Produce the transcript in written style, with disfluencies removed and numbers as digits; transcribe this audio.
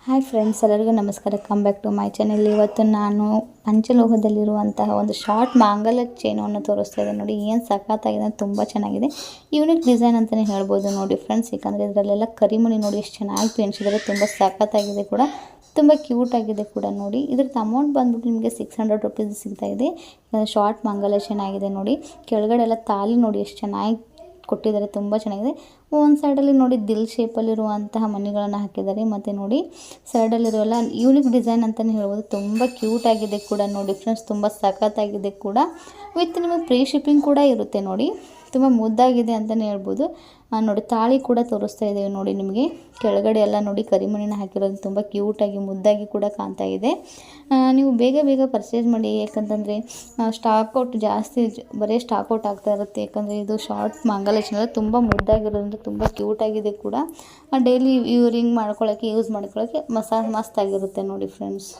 Hi friends, ಎಲ್ಲರಿಗೂ ನಮಸ್ಕಾರ. Come back to my channel. ಇವತ್ತು ನಾನು ಪಂಚಲೋಹದಲ್ಲಿರುವಂತಹ ಒಂದು ಶಾರ್ಟ್ ಮಾಂಗಲ್ಯ ಚೈನನ್ನು ತೋರಿಸ್ತಾ ಇದ್ದೀನಿ. ನೋಡಿ ಏನು ಸಖತ್ತಾಗಿದೆ, ತುಂಬ ಚೆನ್ನಾಗಿದೆ. ಯೂನಿಕ್ ಡಿಸೈನ್ ಅಂತಲೇ ಹೇಳ್ಬೋದು ನೋಡಿ ಫ್ರೆಂಡ್ಸ್. ಯಾಕಂದರೆ ಇದರಲ್ಲೆಲ್ಲ ಕರಿಮಣಿ ನೋಡಿ ಎಷ್ಟು ಚೆನ್ನಾಗಿ ಪೇಣಿಸಿದ್ದಾರೆ. ತುಂಬ ಸಖತ್ತಾಗಿದೆ ಕೂಡ, ತುಂಬ ಕ್ಯೂಟ್ ಆಗಿದೆ ಕೂಡ. ನೋಡಿ ಇದ್ರದ್ದು ಅಮೌಂಟ್ ಬಂದ್ಬಿಟ್ಟು ನಿಮಗೆ 600 ರುಪೀಸ್ ಸಿಗ್ತಾ ಇದೆ. ಶಾರ್ಟ್ ಮಾಂಗಲ್ಯ ಚೆನ್ನಾಗಿದೆ ನೋಡಿ. ಕೆಳಗಡೆ ಎಲ್ಲ ತಾಲಿ ನೋಡಿ ಎಷ್ಟು ಚೆನ್ನಾಗಿ ಕೊಟ್ಟಿದ್ದಾರೆ, ತುಂಬ ಚೆನ್ನಾಗಿದೆ. ಒಂದು ಸೈಡಲ್ಲಿ ನೋಡಿ ದಿಲ್ ಶೇಪಲ್ಲಿರುವಂತಹ ಮಣಿಗಳನ್ನು ಹಾಕಿದ್ದಾರೆ. ಮತ್ತು ನೋಡಿ ಸೈಡಲ್ಲಿರುವೆಲ್ಲ ಯೂನಿಕ್ ಡಿಸೈನ್ ಅಂತಲೇ ಹೇಳ್ಬೋದು. ತುಂಬ ಕ್ಯೂಟಾಗಿದೆ ಕೂಡ ನೋಡಿ ಫ್ರೆಂಡ್ಸ್, ತುಂಬ ಸಖತ್ತಾಗಿದೆ ಕೂಡ. ವಿತ್ ನಿಮಗೆ ಫ್ರೀ ಶಿಪ್ಪಿಂಗ್ ಕೂಡ ಇರುತ್ತೆ ನೋಡಿ. ತುಂಬ ಮುದ್ದಾಗಿದೆ ಅಂತಲೇ ಹೇಳ್ಬೋದು. ನೋಡಿ ತಾಳಿ ಕೂಡ ತೋರಿಸ್ತಾ ಇದ್ದೇವೆ ನೋಡಿ ನಿಮಗೆ. ಕೆಳಗಡೆ ಎಲ್ಲ ನೋಡಿ ಕರಿಮಣಿನ ಹಾಕಿರೋದು ತುಂಬ ಕ್ಯೂಟಾಗಿ ಮುದ್ದಾಗಿ ಕೂಡ ಕಾಣ್ತಾ ಇದೆ. ನೀವು ಬೇಗ ಬೇಗ ಪರ್ಚೇಸ್ ಮಾಡಿ, ಯಾಕಂತಂದರೆ ಸ್ಟಾಕ್ಔಟ್ ಜಾಸ್ತಿ, ಬರೀ ಸ್ಟಾಕ್ಔಟ್ ಆಗ್ತಾ ಇರುತ್ತೆ. ಯಾಕಂದರೆ ಇದು ಶಾರ್ಟ್ ಮಾಂಗಲ್ಯ ಚೈನ್ ತುಂಬ ಮುದ್ದಾಗಿರೋದ್ರಿಂದ ತುಂಬ ಕ್ಯೂಟಾಗಿದೆ ಕೂಡ. ಡೈಲಿ ಯೂರಿಂಗ್ ಮಾಡ್ಕೊಳ್ಳೋಕ್ಕೆ, ಯೂಸ್ ಮಾಡ್ಕೊಳ್ಳೋಕ್ಕೆ ಮಸ್ತಾಗಿರುತ್ತೆ ನೋಡಿ ಫ್ರೆಂಡ್ಸ್.